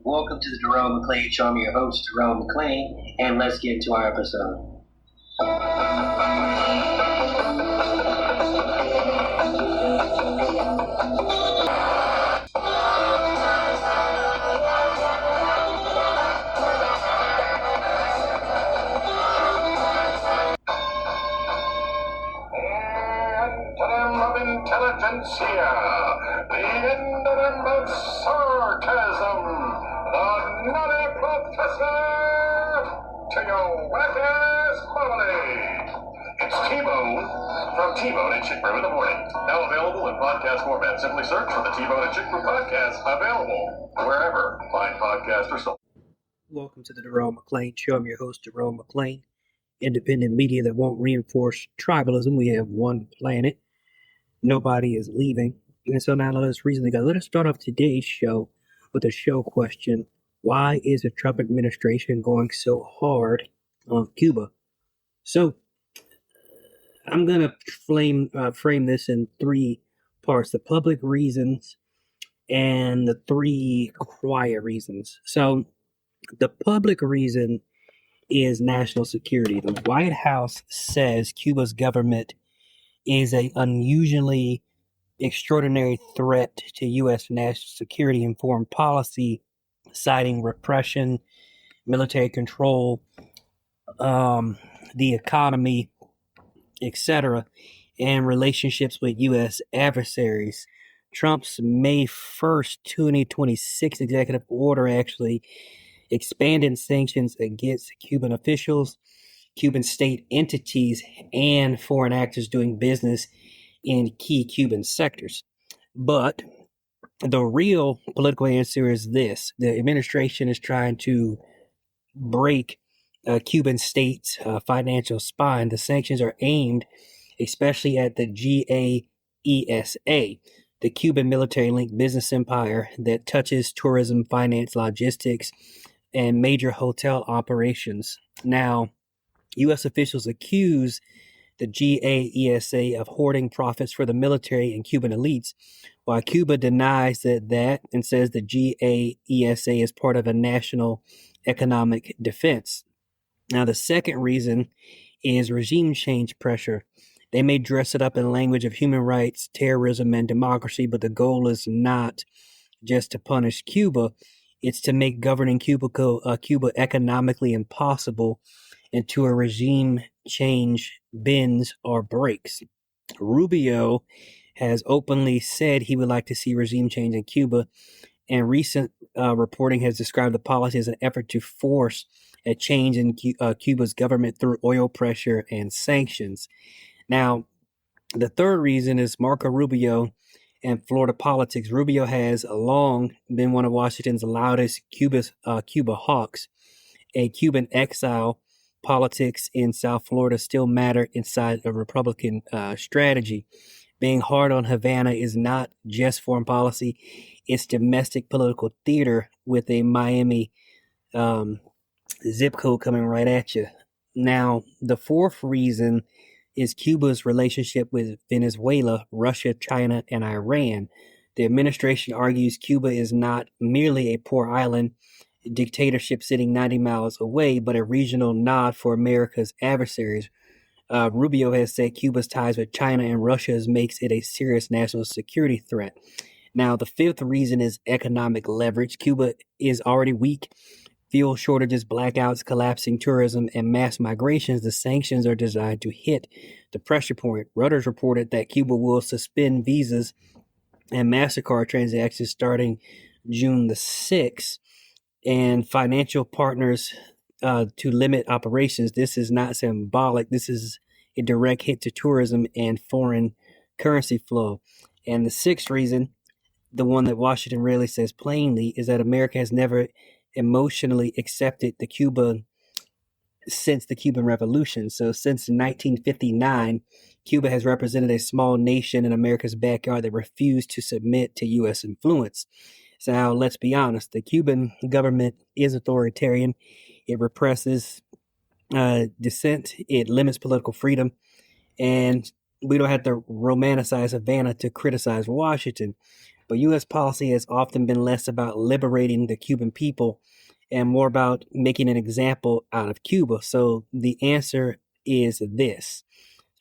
Welcome to the Jerome McClain Show. I'm your host, Jerome McClain, and let's get into our episode. Intelligentsia, the endem of sarcasm, the nutty professor, to your whack-ass marmalade. It's T-Bone from T-Bone and Chick Brew in the morning. Now available in podcast format. Simply search for the T-Bone and Chick Brew podcast, available wherever fine podcasts are sold. Welcome to the Jerome McClain Show. I'm your host, Jerome McClain. Independent media that won't reinforce tribalism. We have one planet. Nobody is leaving. And so now let us start off today's show with a show question. Why is the Trump administration going so hard on Cuba? So I'm going to frame this in three parts: the public reasons and the three quiet reasons. So the public reason is national security. The White House says Cuba's government is an unusually extraordinary threat to U.S. national security and foreign policy, citing repression, military control, the economy, etc., and relationships with U.S. adversaries. Trump's May 1st, 2026 executive order actually expanded sanctions against Cuban officials, Cuban state entities, and foreign actors doing business in key Cuban sectors. But the real political answer is this. The administration is trying to break Cuban state's financial spine. The sanctions are aimed especially at the GAESA, the Cuban military-linked business empire that touches tourism, finance, logistics, and major hotel operations. Now, U.S. officials accuse the GAESA of hoarding profits for the military and Cuban elites, while Cuba denies that and says the GAESA is part of a national economic defense. Now, the second reason is regime change pressure. They may dress it up in language of human rights, terrorism, and democracy, but the goal is not just to punish Cuba. It's to make governing Cuba economically impossible and to a regime change bends or breaks. Rubio has openly said he would like to see regime change in Cuba, and recent reporting has described the policy as an effort to force a change in Cuba's government through oil pressure and sanctions. Now, the third reason is Marco Rubio and Florida politics. Rubio has long been one of Washington's loudest Cuba hawks. A Cuban exile politics in South Florida still matter inside a Republican strategy. Being hard on Havana is not just foreign policy, it's domestic political theater with a Miami zip code coming right at you. Now, the fourth reason is Cuba's relationship with Venezuela, Russia, China, and Iran. The administration argues Cuba is not merely a poor island dictatorship sitting 90 miles away, but a regional nod for America's adversaries. Rubio has said Cuba's ties with China and Russia makes it a serious national security threat. Now, the fifth reason is economic leverage. Cuba is already weak. Fuel shortages, blackouts, collapsing tourism, and mass migrations. The sanctions are designed to hit the pressure point. Reuters reported that Cuba will suspend visas and MasterCard transactions starting June the 6th. And financial partners to limit operations. This is not symbolic. This is a direct hit to tourism and foreign currency flow. And the sixth reason, the one that Washington rarely says plainly, is that America has never emotionally accepted Cuba since the Cuban Revolution. So since 1959, Cuba has represented a small nation in America's backyard that refused to submit to U.S. influence. So now let's be honest, the Cuban government is authoritarian. It represses dissent. It limits political freedom. And we don't have to romanticize Havana to criticize Washington. But U.S. policy has often been less about liberating the Cuban people and more about making an example out of Cuba. So the answer is this.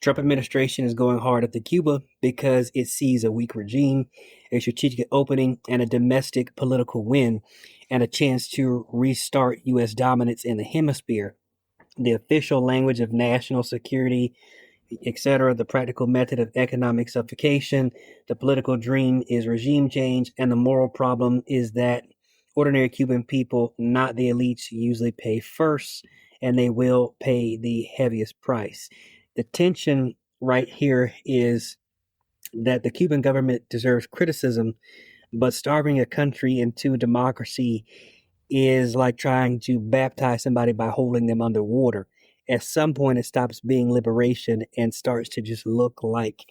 Trump administration is going hard at the Cuba because it sees a weak regime, a strategic opening, and a domestic political win, and a chance to restart U.S. dominance in the hemisphere. The official language of national security, etc., the practical method of economic suffocation, the political dream is regime change, and the moral problem is that ordinary Cuban people, not the elites, usually pay first, and they will pay the heaviest price. The tension right here is that the Cuban government deserves criticism, but starving a country into democracy is like trying to baptize somebody by holding them underwater. At some point, it stops being liberation and starts to just look like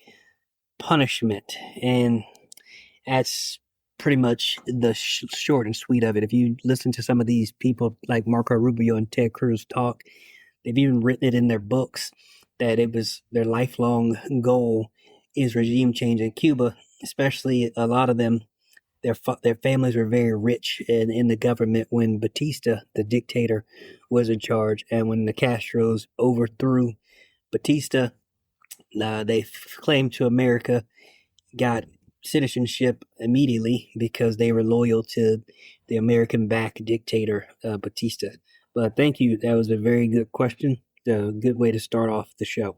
punishment. And that's pretty much the short and sweet of it. If you listen to some of these people like Marco Rubio and Ted Cruz talk, they've even written it in their books that it was their lifelong goal is regime change in Cuba, especially a lot of them. Their families were very rich in the government when Batista, the dictator, was in charge, and when the Castros overthrew Batista, they claimed to America, got citizenship immediately because they were loyal to the American-backed dictator Batista. But thank you. That was a very good question. A good way to start off the show.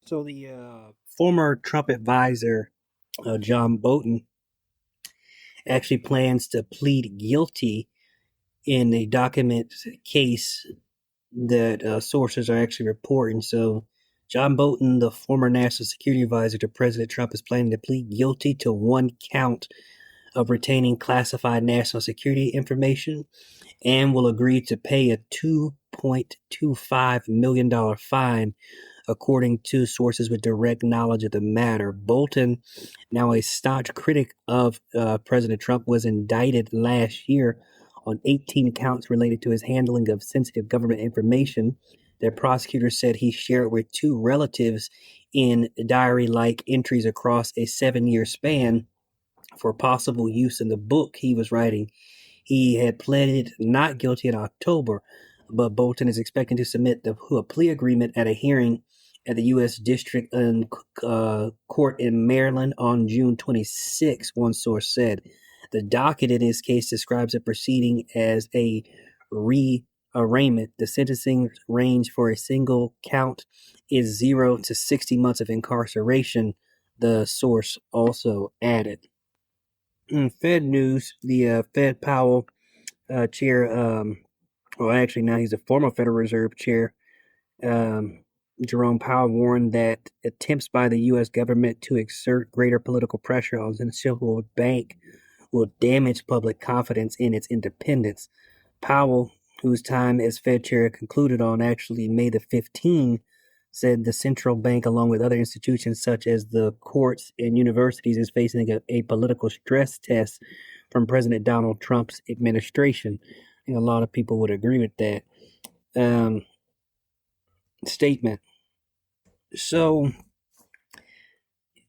So the former Trump advisor, John Bolton, actually plans to plead guilty in a document case that sources are actually reporting. So John Bolton, the former national security advisor to President Trump, is planning to plead guilty to one count of retaining classified national security information and will agree to pay a $2.25 million fine, according to sources with direct knowledge of the matter. Bolton, now a staunch critic of President Trump, was indicted last year on 18 counts related to his handling of sensitive government information that prosecutors said he shared with two relatives in diary-like entries across a 7-year span for possible use in the book he was writing. He had pleaded not guilty in October, but Bolton is expecting to submit a plea agreement at a hearing at the U.S. District Court in Maryland on June 26, one source said. The docket in his case describes the proceeding as a rearraignment. The sentencing range for a single count is 0 to 60 months of incarceration, the source also added. In Fed news, the Fed Powell chair, well, actually now he's a former Federal Reserve chair, Jerome Powell warned that attempts by the U.S. government to exert greater political pressure on the central bank will damage public confidence in its independence. Powell, whose time as Fed chair concluded on actually May the 15th, said the central bank, along with other institutions such as the courts and universities, is facing a political stress test from President Donald Trump's administration. I think a lot of people would agree with that statement. So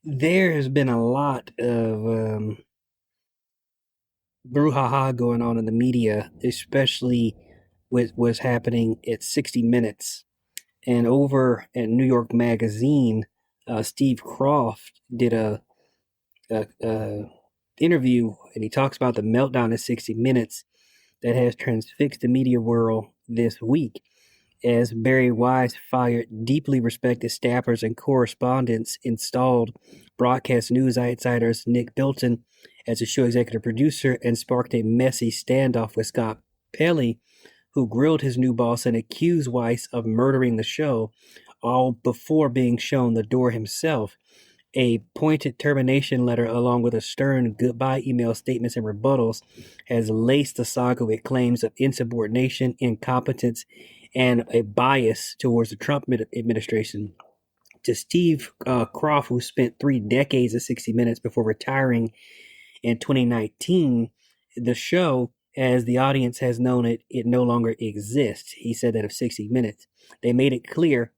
there has been a lot of brouhaha going on in the media, especially with what's happening at 60 Minutes. And over at New York Magazine, Steve Kroft did a interview, and he talks about the meltdown at 60 Minutes that has transfixed the media world this week, as Barry Weiss fired deeply respected staffers and correspondents, installed broadcast news outsiders Nick Bilton as a show executive producer, and sparked a messy standoff with Scott Pelley, who grilled his new boss and accused Weiss of murdering the show, all before being shown the door himself. A pointed termination letter, along with a stern goodbye email, statements, and rebuttals, has laced the saga with claims of insubordination, incompetence, and a bias towards the Trump administration. To Steve Kroft, who spent 3 decades at 60 Minutes before retiring in 2019, the show, as the audience has known it, it no longer exists. He said that of 60 Minutes. They made it clear,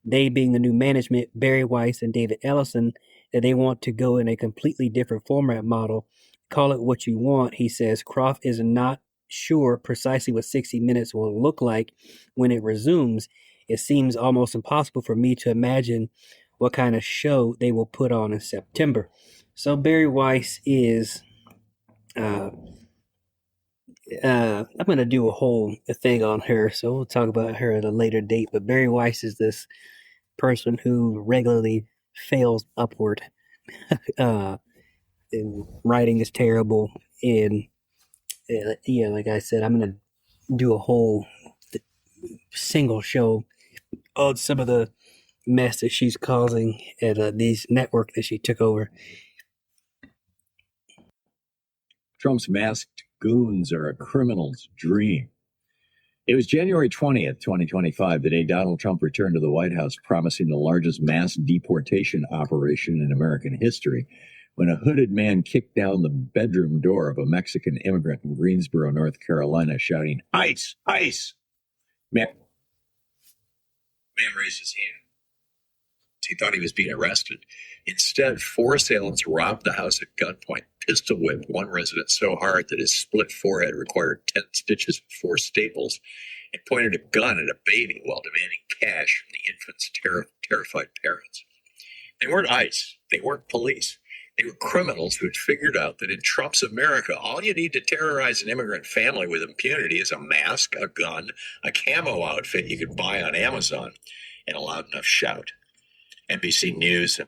they being the new management, Barry Weiss and David Ellison, that they want to go in a completely different format model call it what you want, he says. Croft is not sure precisely what 60 Minutes will look like when it resumes. It seems almost impossible for me to imagine what kind of show they will put on in September. So Barry Weiss is... I'm going to do a whole thing on her, so we'll talk about her at a later date. But Barry Weiss is this person who regularly fails upward. And writing is terrible. And yeah, like I said, I'm going to do a whole single show on some of the mess that she's causing at these network that she took over. Trump's masked goons are a criminal's dream. It was January 20th, 2025, the day Donald Trump returned to the White House promising the largest mass deportation operation in American history, when a hooded man kicked down the bedroom door of a Mexican immigrant in Greensboro, North Carolina, shouting, "ICE! ICE!" Man raised his hand. He thought he was being arrested. Instead, 4 assailants robbed the house at gunpoint, pistol whipped one resident so hard that his split forehead required 10 stitches and 4 staples, and pointed a gun at a baby while demanding cash from the infant's terrified parents. They weren't ICE. They weren't police. They were criminals who had figured out that in Trump's America, all you need to terrorize an immigrant family with impunity is a mask, a gun, a camo outfit you could buy on Amazon, and a loud enough shout. NBC News and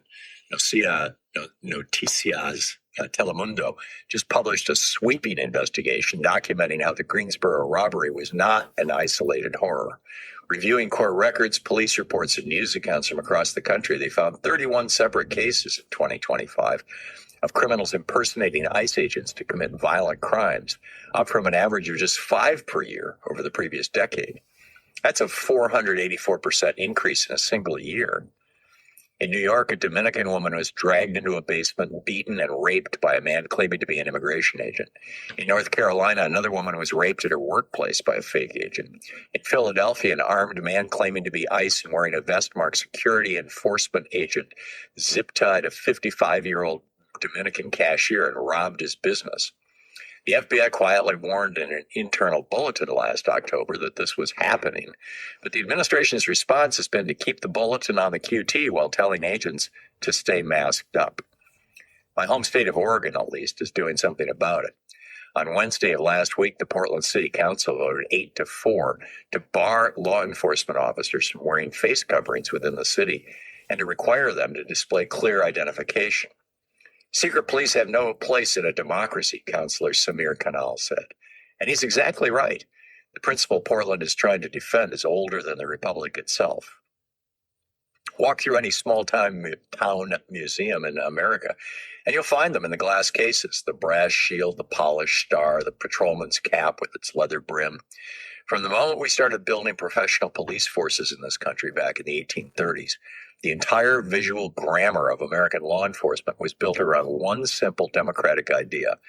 Noticias Telemundo just published a sweeping investigation documenting how the Greensboro robbery was not an isolated horror. Reviewing court records, police reports, and news accounts from across the country, they found 31 separate cases in 2025 of criminals impersonating ICE agents to commit violent crimes, up from an average of just 5 per year over the previous decade. That's a 484% increase in a single year. In New York, a Dominican woman was dragged into a basement, beaten, and raped by a man claiming to be an immigration agent. In North Carolina, another woman was raped at her workplace by a fake agent. In Philadelphia, an armed man claiming to be ICE and wearing a vest marked security enforcement agent zip-tied a 55-year-old Dominican cashier and robbed his business. The FBI quietly warned in an internal bulletin last October that this was happening, but the administration's response has been to keep the bulletin on the QT while telling agents to stay masked up. My home state of Oregon, at least, is doing something about it. On Wednesday of last week, the Portland City Council voted 8-4 to bar law enforcement officers from wearing face coverings within the city and to require them to display clear identification. Secret police have no place in a democracy, Councillor Samir Kanal said. And he's exactly right. The principle Portland is trying to defend is older than the Republic itself. Walk through any small-town museum in America, and you'll find them in the glass cases, the brass shield, the polished star, the patrolman's cap with its leather brim. From the moment we started building professional police forces in this country back in the 1830s, the entire visual grammar of American law enforcement was built around one simple democratic idea,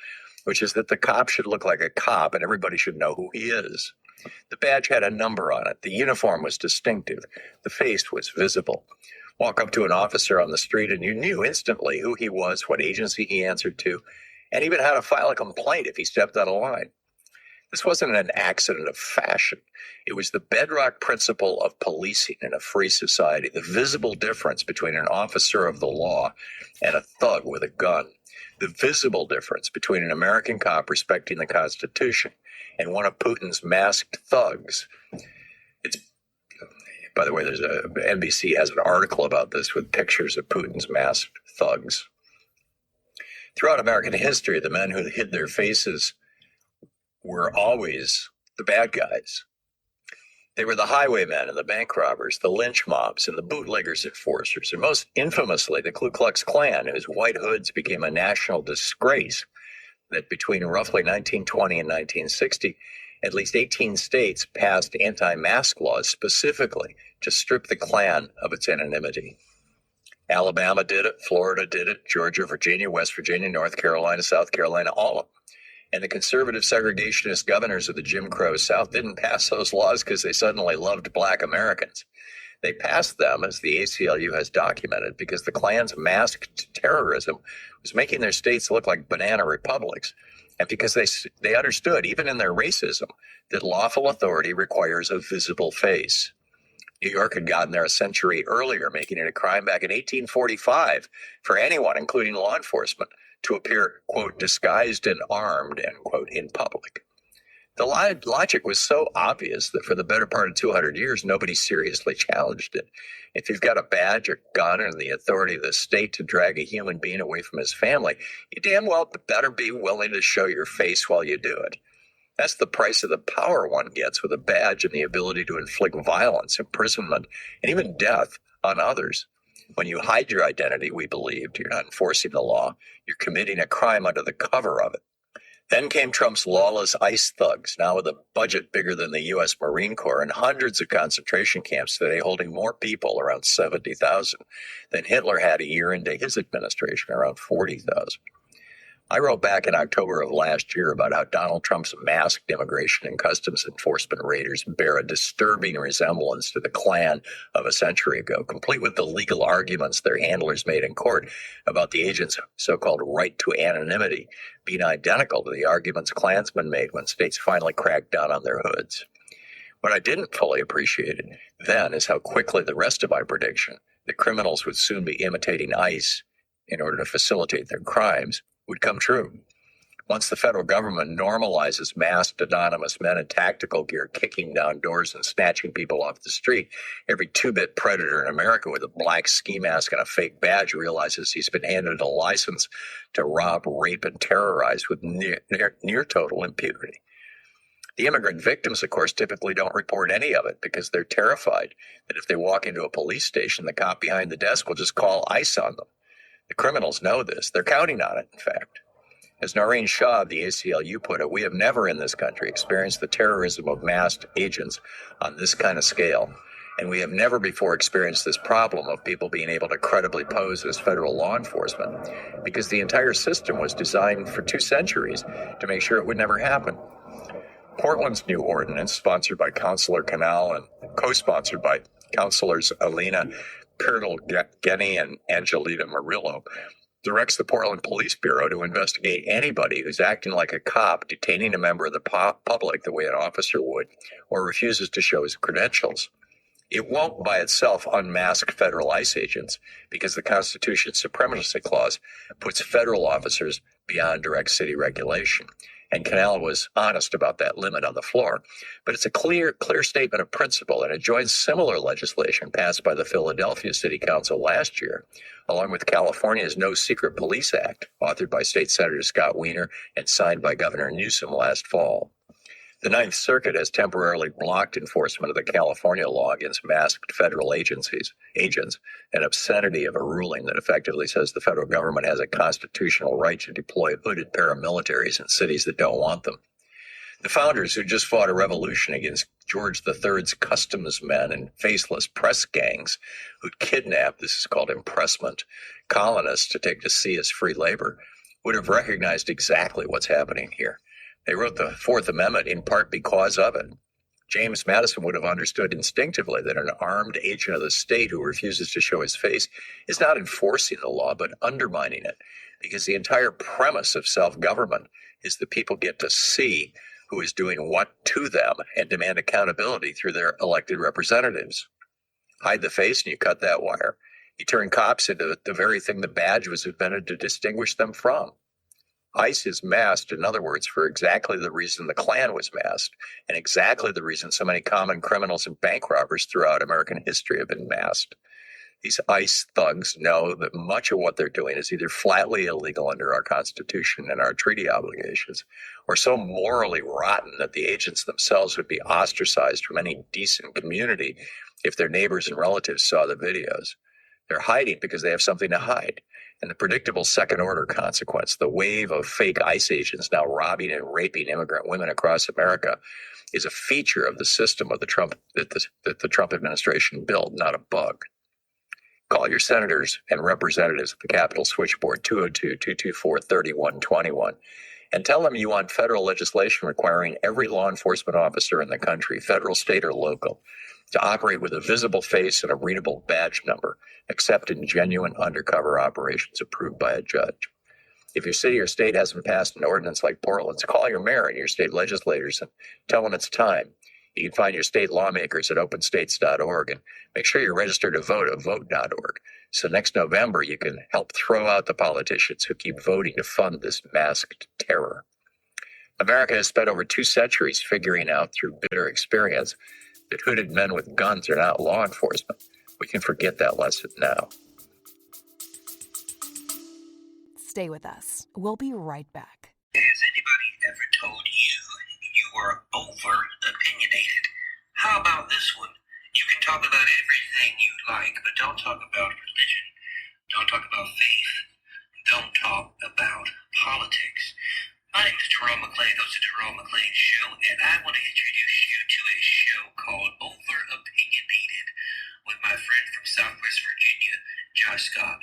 which is that the cop should look like a cop and everybody should know who he is. The badge had a number on it. The uniform was distinctive. The face was visible. Walk up to an officer on the street and you knew instantly who he was, what agency he answered to, and even how to file a complaint if he stepped out of line. This wasn't an accident of fashion. It was the bedrock principle of policing in a free society, the visible difference between an officer of the law and a thug with a gun, the visible difference between an American cop respecting the Constitution and one of Putin's masked thugs. By the way, NBC has an article about this with pictures of Putin's masked thugs. Throughout American history, the men who hid their faces were always the bad guys. They were the highwaymen and the bank robbers, the lynch mobs and the bootleggers enforcers, and most infamously the Ku Klux Klan, whose white hoods became a national disgrace that between roughly 1920 and 1960, at least 18 states passed anti-mask laws specifically to strip the Klan of its anonymity. Alabama did it, Florida did it, Georgia, Virginia, West Virginia, North Carolina, South Carolina, all of them. And the conservative segregationist governors of the Jim Crow South didn't pass those laws because they suddenly loved black Americans. They passed them, as the ACLU has documented, because the Klan's masked terrorism was making their states look like banana republics, and because they understood, even in their racism, that lawful authority requires a visible face. New York had gotten there a century earlier, making it a crime back in 1845 for anyone, including law enforcement, to appear, quote, disguised and armed, end quote, in public. The logic was so obvious that for the better part of 200 years, nobody seriously challenged it. If you've got a badge or gun and the authority of the state to drag a human being away from his family, you damn well better be willing to show your face while you do it. That's the price of the power one gets with a badge and the ability to inflict violence, imprisonment, and even death on others. When you hide your identity, we believed, you're not enforcing the law, you're committing a crime under the cover of it. Then came Trump's lawless ICE thugs, now with a budget bigger than the U.S. Marine Corps and hundreds of concentration camps today, holding more people, around 70,000, than Hitler had a year into his administration, around 40,000. I wrote back in October of last year about how Donald Trump's masked immigration and customs enforcement raiders bear a disturbing resemblance to the Klan of a century ago, complete with the legal arguments their handlers made in court about the agents' so-called right to anonymity being identical to the arguments Klansmen made when states finally cracked down on their hoods. What I didn't fully appreciate then is how quickly the rest of my prediction, that criminals would soon be imitating ICE in order to facilitate their crimes, would come true. Once the federal government normalizes masked anonymous men in tactical gear kicking down doors and snatching people off the street, every two-bit predator in America with a black ski mask and a fake badge realizes he's been handed a license to rob, rape, and terrorize with near total impunity. The immigrant victims, of course, typically don't report any of it because they're terrified that if they walk into a police station, the cop behind the desk will just call ICE on them. The criminals know this. They're counting on it, in fact. As Noreen Shaw of the ACLU put it, we have never in this country experienced the terrorism of masked agents on this kind of scale, and we have never before experienced this problem of people being able to credibly pose as federal law enforcement, because the entire system was designed for 2 centuries to make sure it would never happen. Portland's new ordinance, sponsored by Councilor Canal and co-sponsored by Councilors Alina Pirtle-Genny and Angelita Murillo, directs the Portland Police Bureau to investigate anybody who's acting like a cop, detaining a member of the public the way an officer would, or refuses to show his credentials. It won't by itself unmask federal ICE agents because the Constitution's Supremacy Clause puts federal officers beyond direct city regulation. And Canal was honest about that limit on the floor. But it's a clear statement of principle, and it joins similar legislation passed by the Philadelphia City Council last year, along with California's No Secret Police Act, authored by State Senator Scott Wiener and signed by Governor Newsom last fall. The Ninth Circuit has temporarily blocked enforcement of the California law against masked federal agents, an obscenity of a ruling that effectively says the federal government has a constitutional right to deploy hooded paramilitaries in cities that don't want them. The founders, who just fought a revolution against George III's customs men and faceless press gangs who'd kidnap, this is called impressment, colonists to take to sea as free labor, would have recognized exactly what's happening here. They wrote the Fourth Amendment in part because of it. James Madison would have understood instinctively that an armed agent of the state who refuses to show his face is not enforcing the law, but undermining it, because the entire premise of self-government is that people get to see who is doing what to them and demand accountability through their elected representatives. Hide the face and you cut that wire. You turn cops into the very thing the badge was invented to distinguish them from. ICE is masked, in other words, for exactly the reason the Klan was masked, and exactly the reason so many common criminals and bank robbers throughout American history have been masked. These ICE thugs know that much of what they're doing is either flatly illegal under our Constitution and our treaty obligations, or so morally rotten that the agents themselves would be ostracized from any decent community if their neighbors and relatives saw the videos. They're hiding because they have something to hide. And the predictable second-order consequence, the wave of fake ICE agents now robbing and raping immigrant women across America, is a feature of the system of the Trump that the Trump administration built, not a bug. Call your senators and representatives at the Capitol switchboard 202-224-3121 And tell them you want federal legislation requiring every law enforcement officer in the country, federal, state, or local, to operate with a visible face and a readable badge number, except in genuine undercover operations approved by a judge. If your city or state hasn't passed an ordinance like Portland's, call your mayor and your state legislators and tell them it's time. You can find your state lawmakers at openstates.org and make sure you're registered to vote at vote.org. So next November, you can help throw out the politicians who keep voting to fund this masked terror. America has spent over 2 centuries figuring out through bitter experience that hooded men with guns are not law enforcement. We can forget that lesson now. Stay with us. We'll be right back. Has anybody ever told you you were over-opinionated? How about this one? You can talk about everything you like, but don't talk about religion. Don't talk about faith. Don't talk about politics. My name is Jerome McClain, host of Jerome McClain Show, and I want to introduce you to a show called Over-Opinionated with my friend from Southwest Virginia, Josh Scott.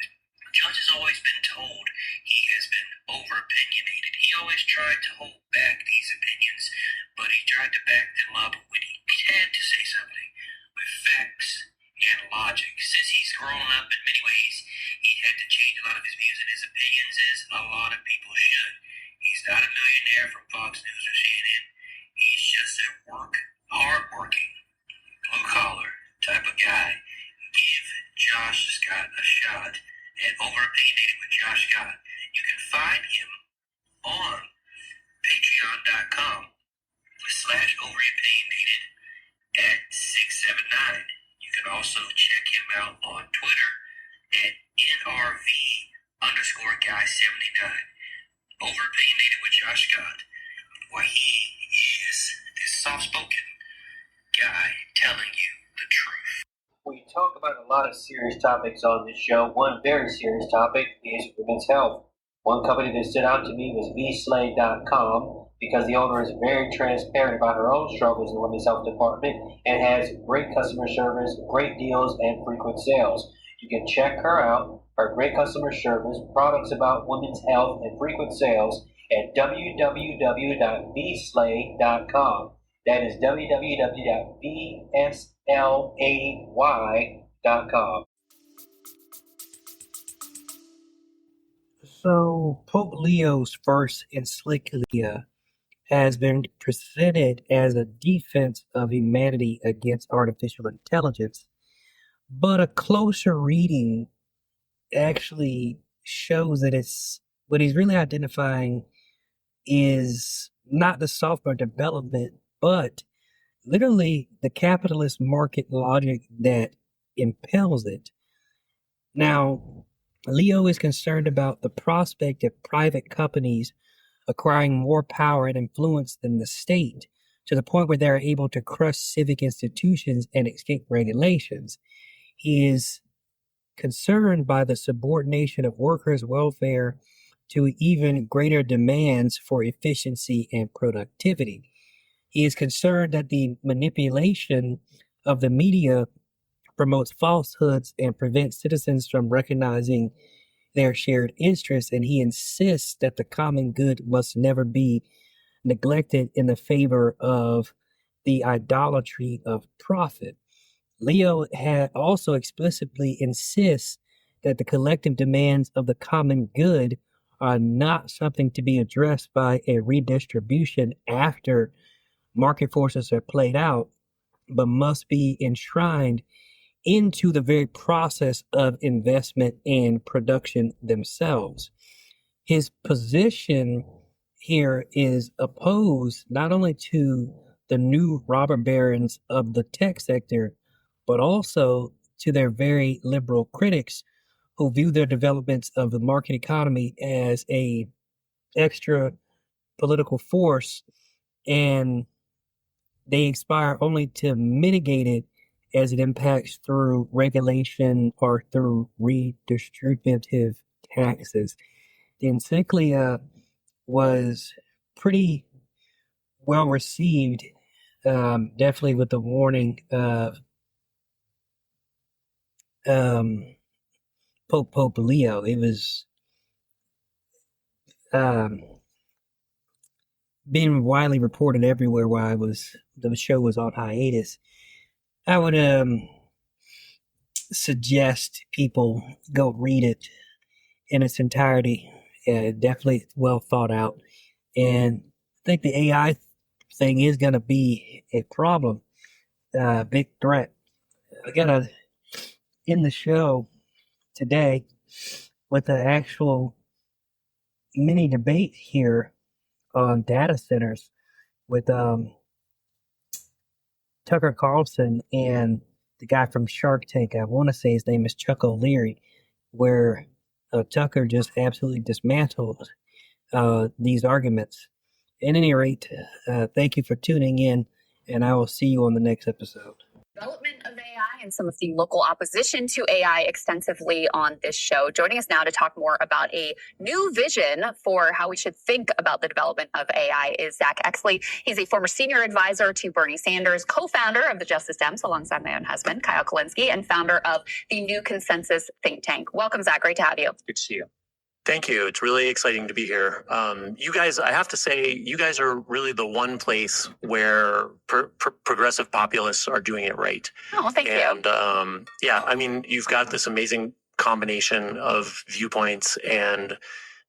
Josh has always been told he has been over-opinionated. He always tried to hold back these opinions, but he tried to back them up when he had to say something with facts and logic. Since he's grown up in many ways, he had to change a lot of his views and his opinions, as a lot of people should. He's not a millionaire from Fox News or CNN. He's just a hard-working, blue-collar type of guy. Give Josh Scott a shot at Over-Opinionated with Josh Scott. You can find him on patreon.com/overopinionated at 679. You can also check him out on Twitter at NRV_guy79. Over-Opinionated with Josh Scott. Why, he is this soft-spoken guy telling you the truth. We talk about a lot of serious topics on this show. One very serious topic is women's health. One company that stood out to me was vslay.com because the owner is very transparent about her own struggles in the women's health department and has great customer service, great deals, and frequent sales. You can check her out, her great customer service, products about women's health, and frequent sales at www.vslay.com. That is www.vslay.com. So, Pope Leo's first encyclica has been presented as a defense of humanity against artificial intelligence, but a closer reading actually shows that it's what he's really identifying is not the software development, but literally the capitalist market logic that impels it. Now, Leo is concerned about the prospect of private companies acquiring more power and influence than the state, to the point where they're able to crush civic institutions and escape regulations. He is concerned by the subordination of workers' welfare to even greater demands for efficiency and productivity. He is concerned that the manipulation of the media promotes falsehoods and prevents citizens from recognizing their shared interests, and he insists that the common good must never be neglected in the favor of the idolatry of profit. Leo had also explicitly insists that the collective demands of the common good are not something to be addressed by a redistribution after market forces are played out, but must be enshrined into the very process of investment and production themselves. His position here is opposed not only to the new robber barons of the tech sector, but also to their very liberal critics who view their developments of the market economy as a extra political force, and they aspire only to mitigate it as it impacts through regulation or through redistributive taxes. The encyclica was pretty well received, definitely with the warning of Pope Leo. It was been widely reported everywhere while the show was on hiatus. I would suggest people go read it in its entirety. Definitely well thought out. And I think the AI thing is going to be a problem, big threat. I got to end the show today with the actual mini debate here on data centers with Tucker Carlson and the guy from Shark Tank. I want to say his name is Chuck O'Leary, where Tucker just absolutely dismantled these arguments. At any rate, thank you for tuning in, and I will see you on the next episode. Development of AI and some of the local opposition to AI extensively on this show. Joining us now to talk more about a new vision for how we should think about the development of AI is Zach Exley. He's a former senior advisor to Bernie Sanders, co-founder of the Justice Dems alongside my own husband, Kyle Kulinski, and founder of the New Consensus think tank. Welcome, Zach. Great to have you. Good to see you. Thank you. It's really exciting to be here. You guys, I have to say, you guys are really the one place where progressive populists are doing it right. Oh, thank you. And yeah, I mean, you've got this amazing combination of viewpoints, and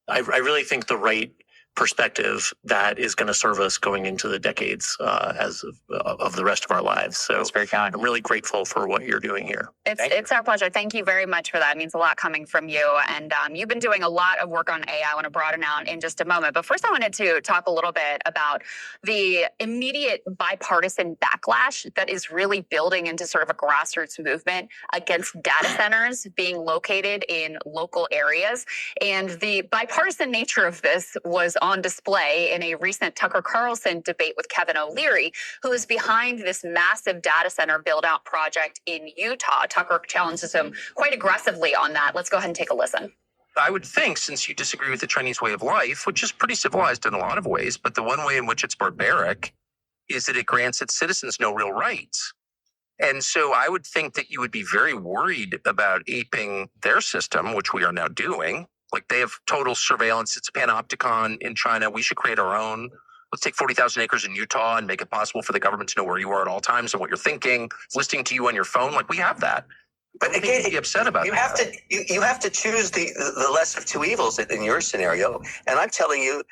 I really think the right perspective that is going to serve us going into the decades as of the rest of our lives. So that's very kind. I'm really grateful for what you're doing here. It's our pleasure. Thank you very much for that. It means a lot coming from you. And you've been doing a lot of work on AI. I want to broaden out in just a moment. But first, I wanted to talk a little bit about the immediate bipartisan backlash that is really building into sort of a grassroots movement against data centers being located in local areas. And the bipartisan nature of this was on display in a recent Tucker Carlson debate with Kevin O'Leary, who is behind this massive data center build-out project in Utah. Tucker challenges him quite aggressively on that. Let's go ahead and take a listen. I would think, since you disagree with the Chinese way of life, which is pretty civilized in a lot of ways, but the one way in which it's barbaric is that it grants its citizens no real rights. And so I would think that you would be very worried about aping their system, which we are now doing. Like, they have total surveillance. It's a panopticon in China. We should create our own. Let's take 40,000 acres in Utah and make it possible for the government to know where you are at all times and what you're thinking, listening to you on your phone. Like, we have that. But again, be upset about you that. You have to choose the less of two evils in your scenario. And I'm telling you,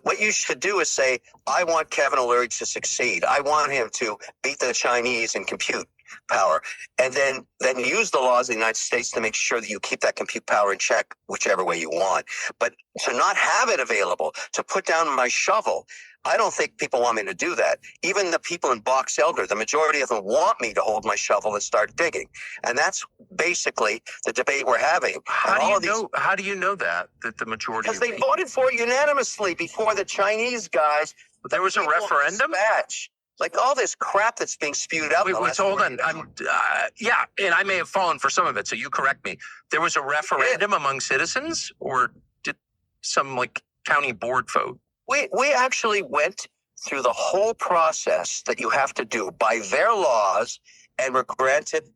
what you should do is say, I want Kevin O'Leary to succeed. I want him to beat the Chinese in compute power, and then use the laws of the United States to make sure that you keep that compute power in check, whichever way you want. But to not have it available, to put down my shovel, I don't think people want me to do that. Even the people in Box Elder, the majority of them want me to hold my shovel and start digging. And that's basically the debate we're having. How do you know that the majority? Because they voted for it unanimously before the Chinese guys. There was a referendum? Like all this crap that's being spewed out. Wait, hold on. Yeah, and I may have fallen for some of it, so you correct me. There was a referendum among citizens, or did some county board vote? We actually went through the whole process that you have to do by their laws, and were granted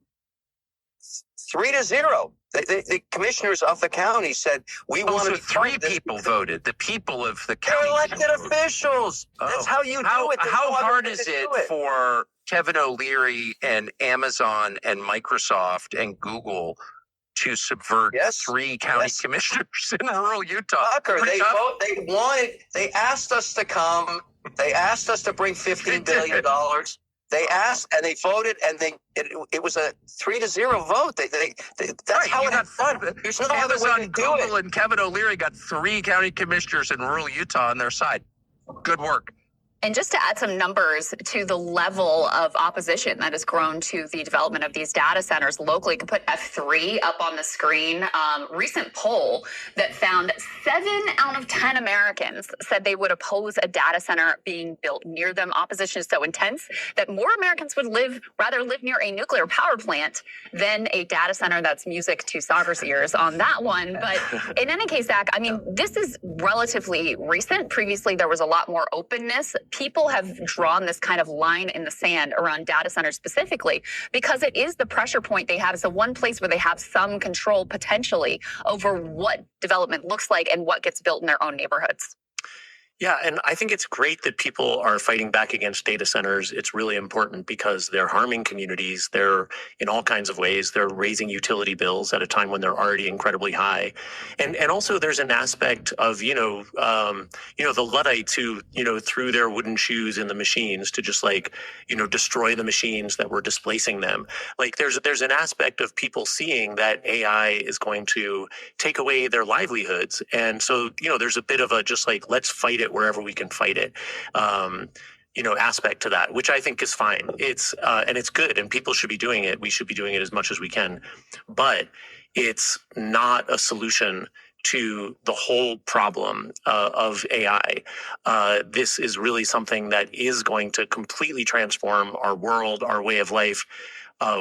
3-0. The commissioners of the county said we want to. So 3 people voted. The people of the county. They're elected officials. That's how you do it. How hard is it for Kevin O'Leary and Amazon and Microsoft and Google to subvert 3 county commissioners in rural Utah? Tucker, they asked us to come. They asked us to bring $15 billion. They asked and they voted, and it was a 3-0 vote. That's how it got fun. There's no other way to do Google it. And Kevin O'Leary got 3 county commissioners in rural Utah on their side. Good work. And just to add some numbers to the level of opposition that has grown to the development of these data centers locally, you can put F3 up on the screen. Recent poll that found 7 out of 10 Americans said they would oppose a data center being built near them. Opposition is so intense that more Americans would rather live near a nuclear power plant than a data center. That's music to Sauger's ears on that one. But in any case, Zach, I mean, this is relatively recent. Previously, there was a lot more openness. People have drawn this kind of line in the sand around data centers specifically because it is the pressure point they have. It's the one place where they have some control potentially over what development looks like and what gets built in their own neighborhoods. Yeah, and I think it's great that people are fighting back against data centers. It's really important because they're harming communities. They're in all kinds of ways. They're raising utility bills at a time when they're already incredibly high, and also there's an aspect of the Luddites who threw their wooden shoes in the machines to just destroy the machines that were displacing them. Like there's an aspect of people seeing that AI is going to take away their livelihoods, and so there's a bit of a just like let's fight it wherever we can fight it aspect to that, which I think is fine. It's and it's good, and people should be doing it. We should be doing it as much as we can, but it's not a solution to the whole problem of AI. This is really something that is going to completely transform our world, our way of life,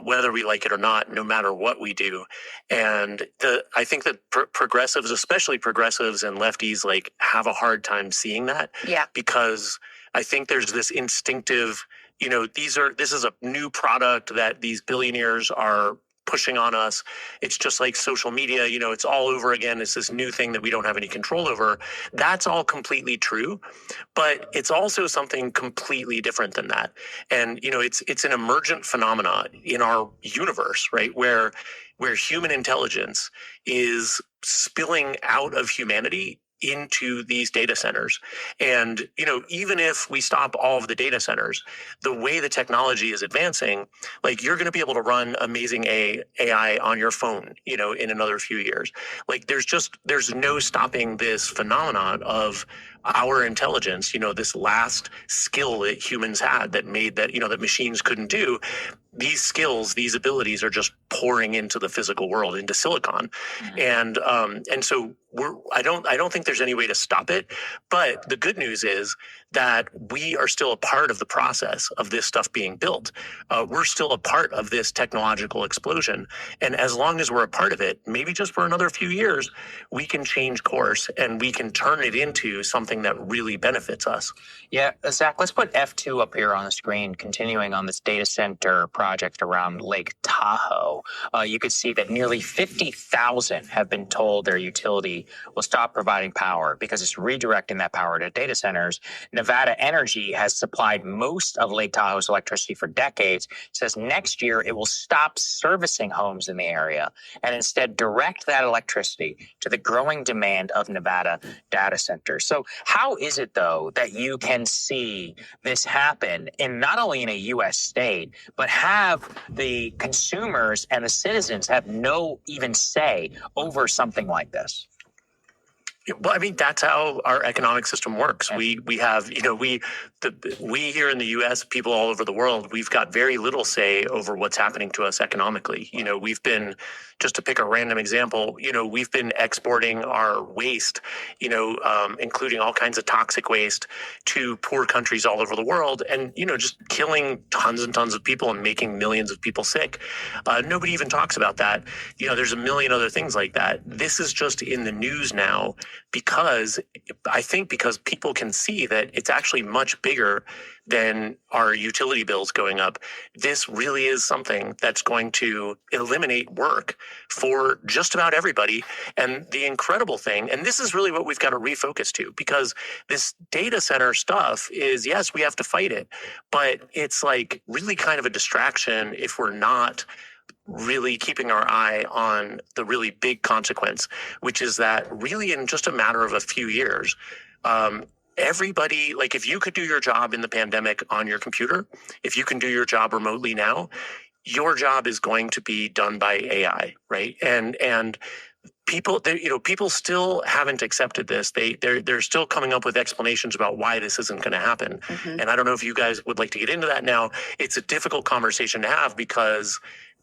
whether we like it or not, no matter what we do. And I think that progressives, especially progressives and lefties, have a hard time seeing that. Yeah. Because I think there's this instinctive, this is a new product that these billionaires are pushing on us. It's just like social media, it's all over again. It's this new thing that we don't have any control over. That's all completely true, but it's also something completely different than that. And, it's an emergent phenomenon in our universe, right? Where human intelligence is spilling out of humanity into these data centers. And, even if we stop all of the data centers, the way the technology is advancing, you're going to be able to run amazing AI on your phone, in another few years. There's no stopping this phenomenon of our intelligence, this last skill that humans had that made that, that machines couldn't do. These skills, these abilities are just pouring into the physical world, into silicon. Mm-hmm. And so I don't think there's any way to stop it. But the good news is that we are still a part of the process of this stuff being built. We're still a part of this technological explosion. And as long as we're a part of it, maybe just for another few years, we can change course and we can turn it into something that really benefits us. Yeah, Zach, let's put F2 up here on the screen, continuing on this data center project around Lake Tahoe. You could see that nearly 50,000 have been told their utility will stop providing power because it's redirecting that power to data centers. Nevada Energy has supplied most of Lake Tahoe's electricity for decades. It says next year it will stop servicing homes in the area and instead direct that electricity to the growing demand of Nevada data centers. So how is it, though, that you can see this happen in not only in a U.S. state, but have the consumers and the citizens have no even say over something like this? Well, I mean, that's how our economic system works. We have, we here in the U.S., people all over the world, we've got very little say over what's happening to us economically. We've been, just to pick a random example, we've been exporting our waste, including all kinds of toxic waste to poor countries all over the world and, just killing tons and tons of people and making millions of people sick. Nobody even talks about that. There's a million other things like that. This is just in the news now because people can see that it's actually much bigger than our utility bills going up. This really is something that's going to eliminate work for just about everybody. And the incredible thing, and this is really what we've got to refocus to, because this data center stuff is, yes, we have to fight it, but it's really kind of a distraction if we're not really keeping our eye on the really big consequence, which is that really in just a matter of a few years, everybody, if you could do your job in the pandemic on your computer, if you can do your job remotely now, your job is going to be done by AI, right? And people, people still haven't accepted this. They're still coming up with explanations about why this isn't going to happen. Mm-hmm. And I don't know if you guys would like to get into that now. It's a difficult conversation to have because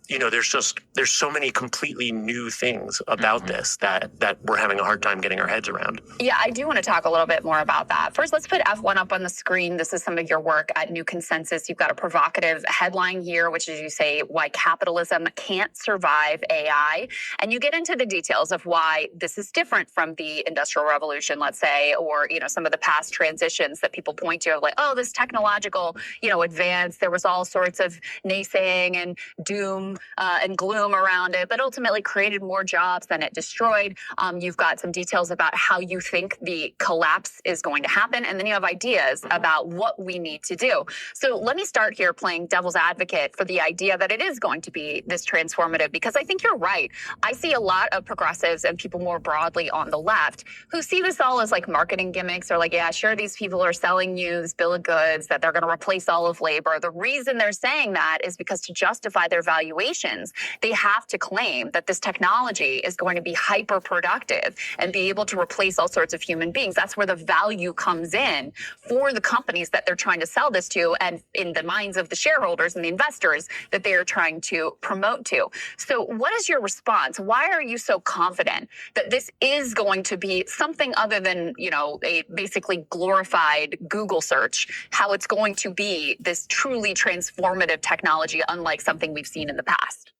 there's so many completely new things about this that we're having a hard time getting our heads around. Yeah, I do want to talk a little bit more about that. First, let's put F1 up on the screen. This is some of your work at New Consensus. You've got a provocative headline here, which is, you say, why capitalism can't survive AI. And you get into the details of why this is different from the Industrial Revolution, let's say, or, some of the past transitions that people point to, this technological, advance. There was all sorts of naysaying and doom doom and gloom around it, but ultimately created more jobs than it destroyed. You've got some details about how you think the collapse is going to happen, and then you have ideas about what we need to do. So let me start here playing devil's advocate for the idea that it is going to be this transformative, because I think you're right. I see a lot of progressives and people more broadly on the left who see this all as like marketing gimmicks, or like, yeah, sure, these people are selling you this bill of goods that they're going to replace all of labor. The reason they're saying that is because to justify their valuations, they have to claim that this technology is going to be hyper productive and be able to replace all sorts of human beings. That's where the value comes in for the companies that they're trying to sell this to, and in the minds of the shareholders and the investors that they are trying to promote to. So what is your response? Why are you so confident that this is going to be something other than, you know, a basically glorified Google search, how it's going to be this truly transformative technology, unlike something we've seen in the past?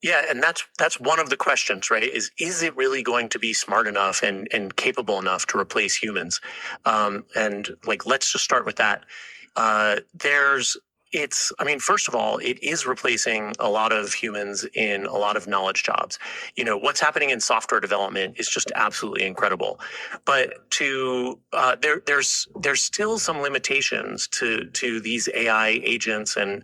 Yeah, and that's one of the questions, right? Is it really going to be smart enough and capable enough to replace humans? And like, let's just start with that. First of all, it is replacing a lot of humans in a lot of knowledge jobs. You know, what's happening in software development is just absolutely incredible. But there's still some limitations to these AI agents and,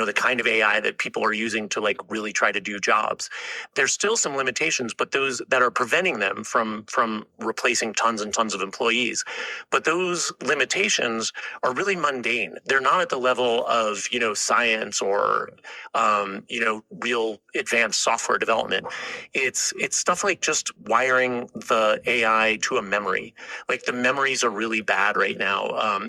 the kind of AI that people are using to like really try to do jobs. There's still some limitations, but those that are preventing them from replacing tons and tons of employees. But those limitations are really mundane. They're not at the level of, science or, real advanced software development. It's stuff like just wiring the AI to a memory. Like the memories are really bad right now.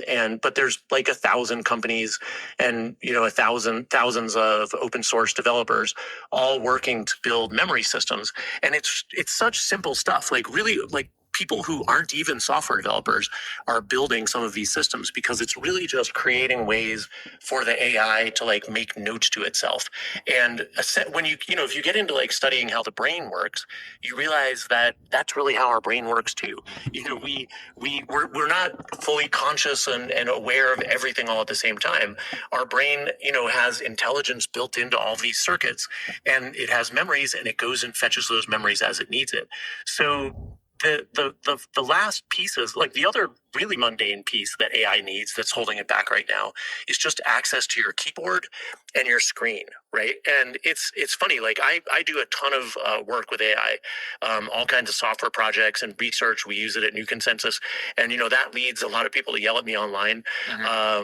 But there's like 1,000 companies and, thousands of open source developers all working to build memory systems. And it's such simple stuff, like really like people who aren't even software developers are building some of these systems because it's really just creating ways for the AI to like make notes to itself. And when if you get into like studying how the brain works, you realize that that's really how our brain works too. We're not fully conscious and aware of everything all at the same time. Our brain, has intelligence built into all these circuits, and it has memories, and it goes and fetches those memories as it needs it. So the last pieces, like the other really mundane piece that AI needs that's holding it back right now is just access to your keyboard and your screen, right? And it's funny, like I do a ton of work with AI, all kinds of software projects and research. We use it at New Consensus, and that leads a lot of people to yell at me online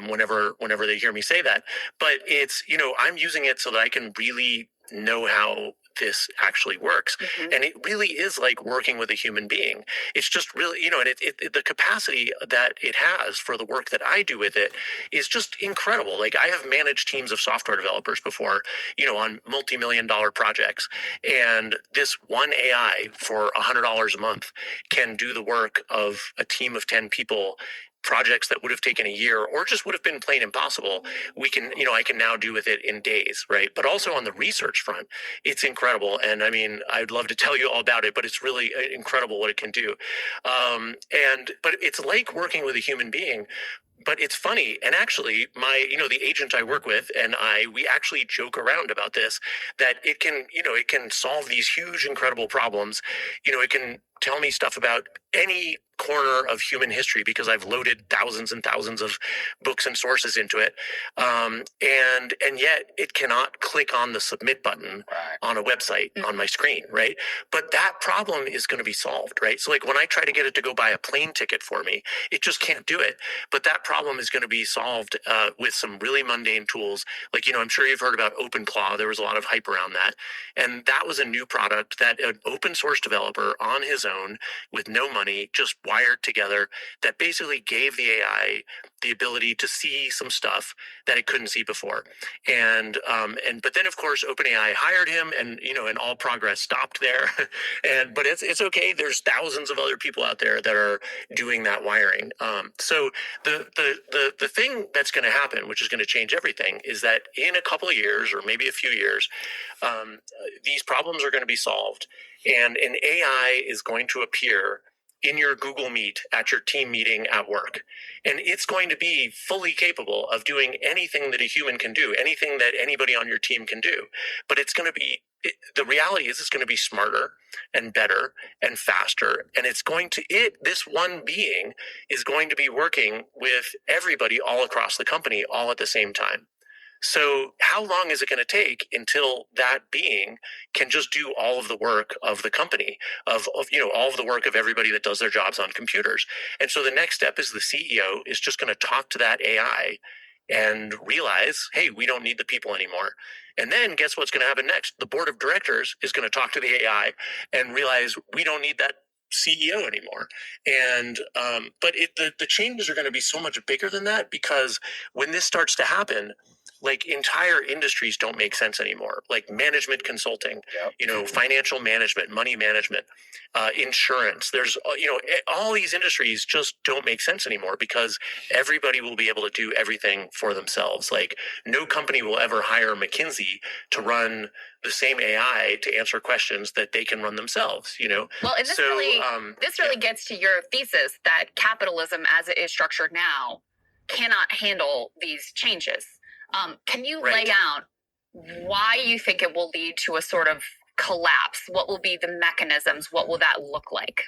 whenever they hear me say that. But it's I'm using it so that I can really know how this actually works. Mm-hmm. And it really is like working with a human being. It's just really, and the capacity that it has for the work that I do with it is just incredible. Like I have managed teams of software developers before, on multi-million-dollar projects. And this one AI for $100 a month can do the work of a team of 10 people. Projects that would have taken a year or just would have been plain impossible, I can now do with it in days, right? But also on the research front, it's incredible. And I mean, I'd love to tell you all about it, but it's really incredible what it can do. But it's like working with a human being. But it's funny, and actually, the agent I work with and we actually joke around about this, that it can solve these huge, incredible problems. It can tell me stuff about any corner of human history because I've loaded thousands and thousands of books and sources into it. And yet it cannot click on the submit button on a website on my screen, right? But that problem is going to be solved, right? So like when I try to get it to go buy a plane ticket for me, it just can't do it. But that problem is going to be solved with some really mundane tools. Like, I'm sure you've heard about OpenClaw. There was a lot of hype around that. And that was a new product that an open source developer on his own with no money just wired together that basically gave the AI the ability to see some stuff that it couldn't see before. But then of course OpenAI hired him, and all progress stopped there. But it's okay. There's thousands of other people out there that are doing that wiring. So the thing that's going to happen, which is going to change everything, is that in a couple of years or maybe a few years, these problems are going to be solved, and an AI is going to appear in your Google Meet at your team meeting at work. And it's going to be fully capable of doing anything that a human can do, anything that anybody on your team can do. But it's going to be, the reality is it's going to be smarter and better and faster. And it's going to, this one being is going to be working with everybody all across the company all at the same time. So how long is it going to take until that being can just do all of the work of the company, of all of the work of everybody that does their jobs on computers? And so the next step is the CEO is just going to talk to that AI and realize, hey, we don't need the people anymore. And then guess what's going to happen next? The board of directors is going to talk to the AI and realize we don't need that CEO anymore. And but the changes are going to be so much bigger than that, because when this starts to happen, like entire industries don't make sense anymore. Like management consulting, financial management, money management, insurance. There's, all these industries just don't make sense anymore because everybody will be able to do everything for themselves. Like no company will ever hire McKinsey to run the same AI to answer questions that they can run themselves, Well, and this really gets to your thesis that capitalism as it is structured now cannot handle these changes. Can you lay out why you think it will lead to a sort of collapse? What will be the mechanisms? What will that look like?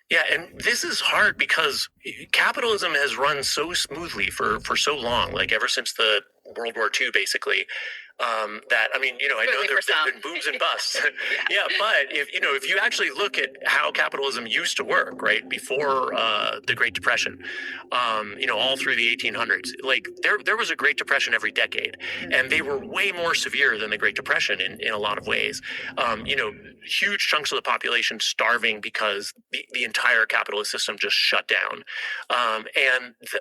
Yeah, and this is hard because capitalism has run so smoothly for so long, like ever since the World War II, basically. That, I mean, I know there's been booms and busts. Yeah, but if you actually look at how capitalism used to work, right, before the Great Depression, all through the 1800s, like there was a Great Depression every decade, and they were way more severe than the Great Depression in a lot of ways. Huge chunks of the population starving because the entire capitalist system just shut down.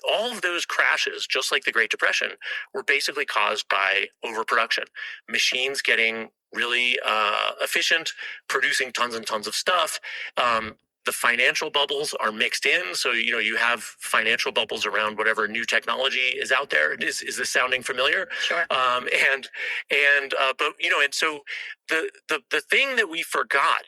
All of those crashes, just like the Great Depression, were basically caused by overproduction. Machines getting really efficient, producing tons and tons of stuff. The financial bubbles are mixed in. So, you have financial bubbles around whatever new technology is out there. Is this sounding familiar? Sure. And so the thing that we forgot,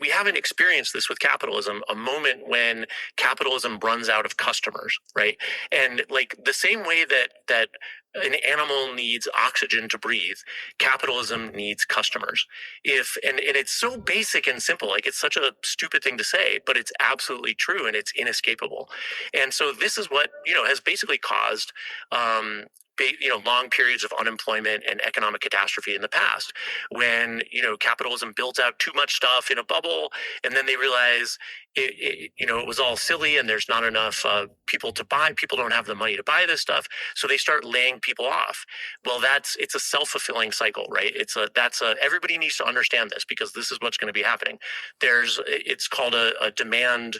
we haven't experienced this with capitalism, a moment when capitalism runs out of customers, right? And like the same way that an animal needs oxygen to breathe, capitalism needs customers. And it's so basic and simple, like it's such a stupid thing to say, but it's absolutely true and it's inescapable. And so this is what, has basically caused long periods of unemployment and economic catastrophe in the past, when capitalism built out too much stuff in a bubble, and then they realize it was all silly and there's not enough people to buy. People don't have the money to buy this stuff, so they start laying people off. Well, it's a self-fulfilling cycle, right? Everybody needs to understand this, because this is what's going to be happening. It's called a demand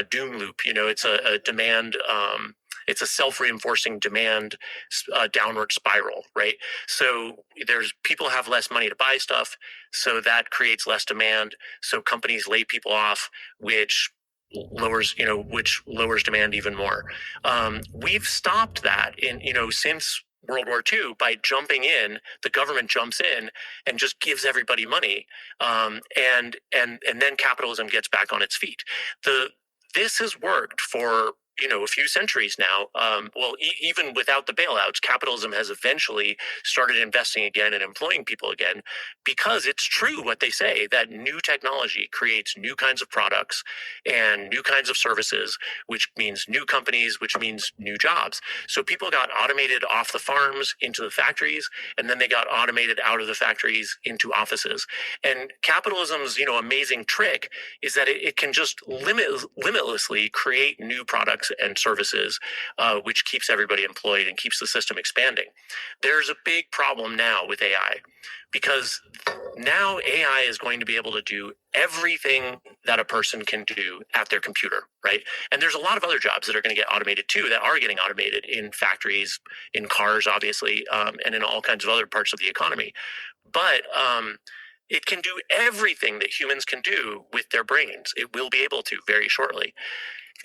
doom loop. It's a demand. It's a self-reinforcing demand downward spiral, right? So people have less money to buy stuff, so that creates less demand. So companies lay people off, which lowers demand even more. We've stopped that since World War II by jumping in. The government jumps in and just gives everybody money, and then capitalism gets back on its feet. This has worked for a few centuries now. Even without the bailouts, capitalism has eventually started investing again and employing people again, because it's true what they say, that new technology creates new kinds of products and new kinds of services, which means new companies, which means new jobs. So people got automated off the farms into the factories, and then they got automated out of the factories into offices. And capitalism's, amazing trick is that it can just limitlessly create new products and services, which keeps everybody employed and keeps the system expanding. There's a big problem now with AI, because now AI is going to be able to do everything that a person can do at their computer, right? And there's a lot of other jobs that are going to get automated too, that are getting automated in factories, in cars, obviously, and in all kinds of other parts of the economy. But it can do everything that humans can do with their brains. It will be able to very shortly.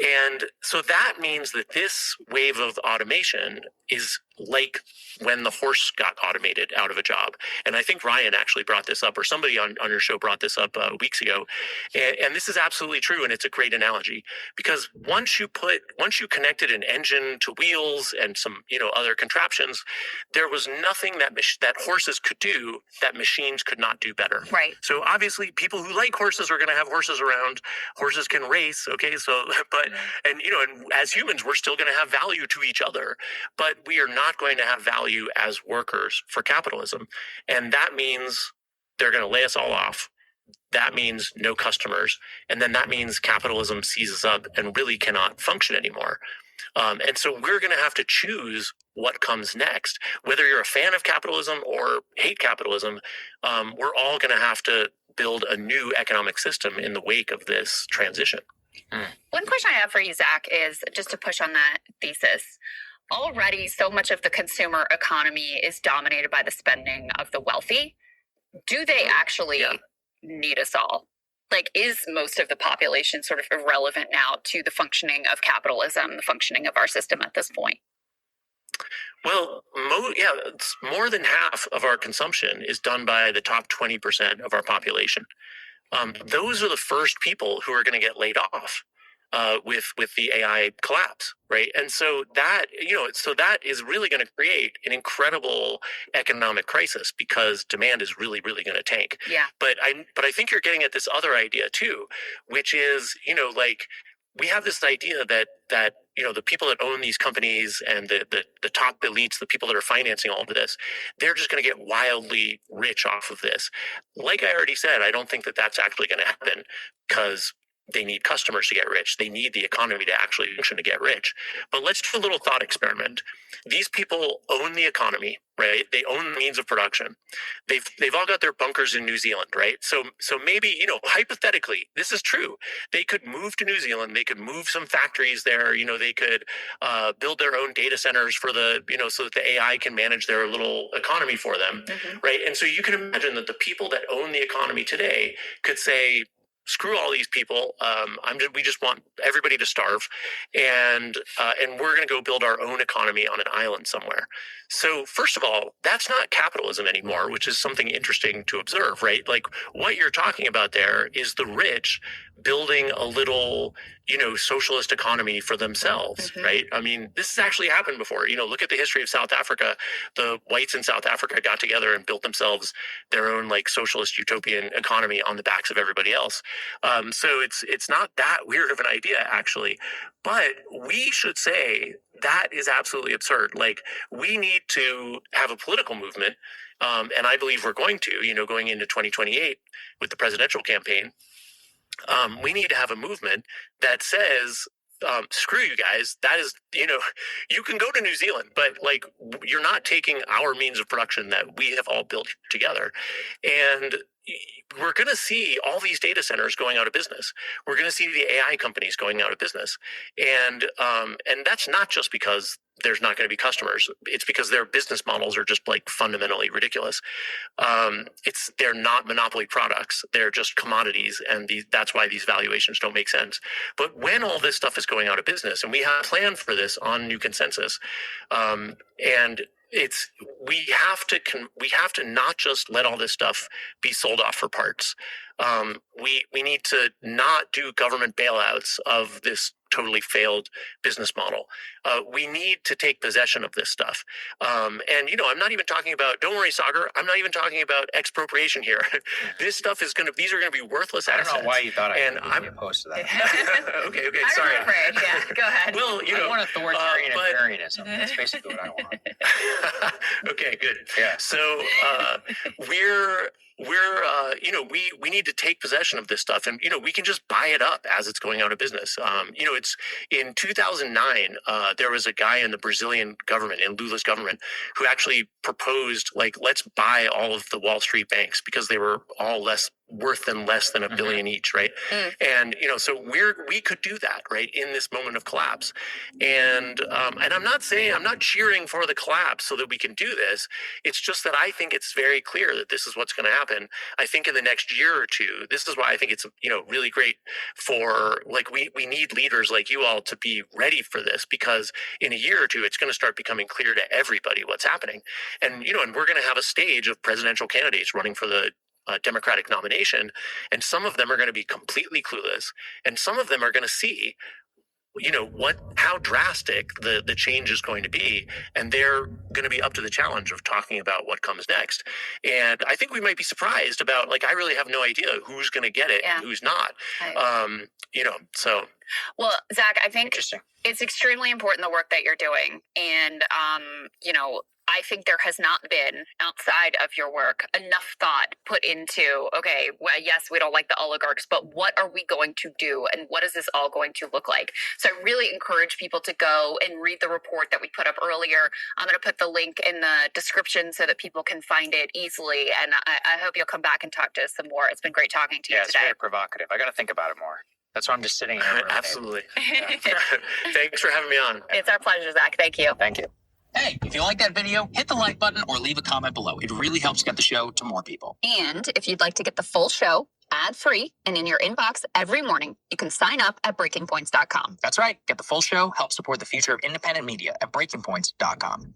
And so that means that this wave of automation is like when the horse got automated out of a job. And I think Ryan actually brought this up, or somebody on your show brought this up weeks ago. And this is absolutely true. And it's a great analogy, because once you connected an engine to wheels and some, other contraptions, there was nothing that horses could do that machines could not do better. Right. So obviously people who like horses are going to have horses around. Horses can race. Okay. So, and as humans, we're still going to have value to each other, but we are not going to have value as workers for capitalism. And that means they're going to lay us all off. That means no customers. And then that means capitalism seizes up and really cannot function anymore. And so we're going to have to choose what comes next. Whether you're a fan of capitalism or hate capitalism, we're all going to have to build a new economic system in the wake of this transition. One question I have for you, Zach, is just to push on that thesis. Already, so much of the consumer economy is dominated by the spending of the wealthy. Do they actually need us all? Like, is most of the population sort of irrelevant now to the functioning of capitalism, the functioning of our system at this point? Well, it's more than half of our consumption is done by the top 20% of our population. Those are the first people who are going to get laid off with the AI collapse, right? And so that is really going to create an incredible economic crisis, because demand is really, really going to tank. Yeah. But I think you're getting at this other idea too, which is, we have this idea that the people that own these companies and the top elites, the people that are financing all of this, they're just going to get wildly rich off of this. Like I already said, I don't think that that's actually going to happen, because they need customers to get rich. They need the economy to actually function to get rich. But let's do a little thought experiment. These people own the economy, right? They own the means of production. They've all got their bunkers in New Zealand, right? So maybe, hypothetically, this is true. They could move to New Zealand. They could move some factories there. They could build their own data centers for so that the AI can manage their little economy for them, right? And so you can imagine that the people that own the economy today could say, screw all these people. We just want everybody to starve, and we're going to go build our own economy on an island somewhere. So first of all, that's not capitalism anymore, which is something interesting to observe, right? Like, what you're talking about there is the rich building a little, socialist economy for themselves, right? I mean, this has actually happened before. Look at the history of South Africa. The whites in South Africa got together and built themselves their own socialist utopian economy on the backs of everybody else. So it's not that weird of an idea, actually. But we should say that is absolutely absurd. Like, we need to have a political movement, and I believe we're going to, going into 2028 with the presidential campaign. We need to have a movement that says, screw you guys. That is, you can go to New Zealand, but you're not taking our means of production that we have all built together. And we're going to see all these data centers going out of business. We're going to see the AI companies going out of business. And that's not just because there's not going to be customers. It's because their business models are just fundamentally ridiculous. They're not monopoly products. They're just commodities. And that's why these valuations don't make sense. But when all this stuff is going out of business, and we have a plan for this on New Consensus, and we have to not just let all this stuff be sold off for parts. We need to not do government bailouts of this totally failed business model. We need to take possession of this stuff. And, I'm not even talking about, don't worry, Sagar, I'm not even talking about expropriation here. This stuff these are going to be worthless assets. I don't know why you thought I'm opposed to that. Okay, sorry. I'm afraid. Yeah, go ahead. Well, I want authoritarianism. That's basically what I want. Okay, good. Yeah. So we need to take possession of this stuff, and we can just buy it up as it's going out of business. It's in 2009. There was a guy in the Brazilian government, in Lula's government, who actually proposed let's buy all of the Wall Street banks, because they were all less worth than less than $1 billion each, right? And so we could do that, right, in this moment of collapse. And I'm not cheering for the collapse so that we can do this. It's just that I think it's very clear that this is what's going to happen. I think in the next year or two, this is why I think it's really great for we need leaders like you all to be ready for this, because in a year or two it's going to start becoming clear to everybody what's happening. And and we're going to have a stage of presidential candidates running for the Democratic nomination, and some of them are going to be completely clueless, and some of them are going to see how drastic the change is going to be, and they're going to be up to the challenge of talking about what comes next. And I think we might be surprised about, I really have no idea who's going to get it and who's not. So. Well, Zach, I think it's extremely important, the work that you're doing. And, I think there has not been, outside of your work, enough thought put into, okay, well, yes, we don't like the oligarchs, but what are we going to do? And what is this all going to look like? So I really encourage people to go and read the report that we put up earlier. I'm going to put the link in the description so that people can find it easily. And I hope you'll come back and talk to us some more. It's been great talking to you today. It's very provocative. I got to think about it more. That's why I'm just sitting here. Absolutely. Thanks for having me on. It's our pleasure, Zach. Thank you. Thank you. Hey, if you like that video, hit the like button or leave a comment below. It really helps get the show to more people. And if you'd like to get the full show ad-free and in your inbox every morning, you can sign up at breakingpoints.com. That's right. Get the full show. Help support the future of independent media at breakingpoints.com.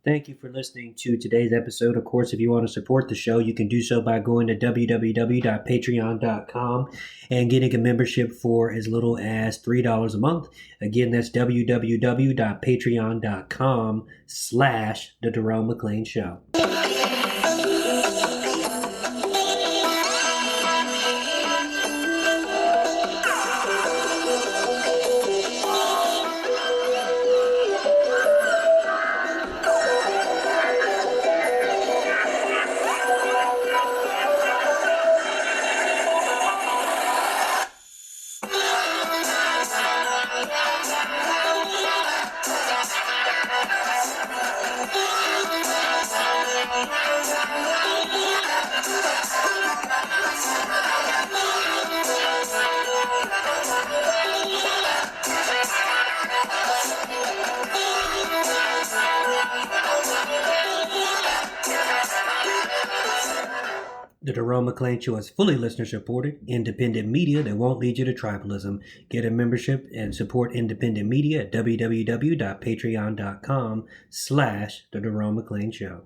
Thank you for listening to today's episode. Of course, if you want to support the show, you can do so by going to www.patreon.com and getting a membership for as little as $3 a month. Again, that's www.patreon.com/The Jerome McClain Show. The Jerome McClain Show is fully listener-supported, independent media that won't lead you to tribalism. Get a membership and support independent media at www.patreon.com/The Jerome McClain Show.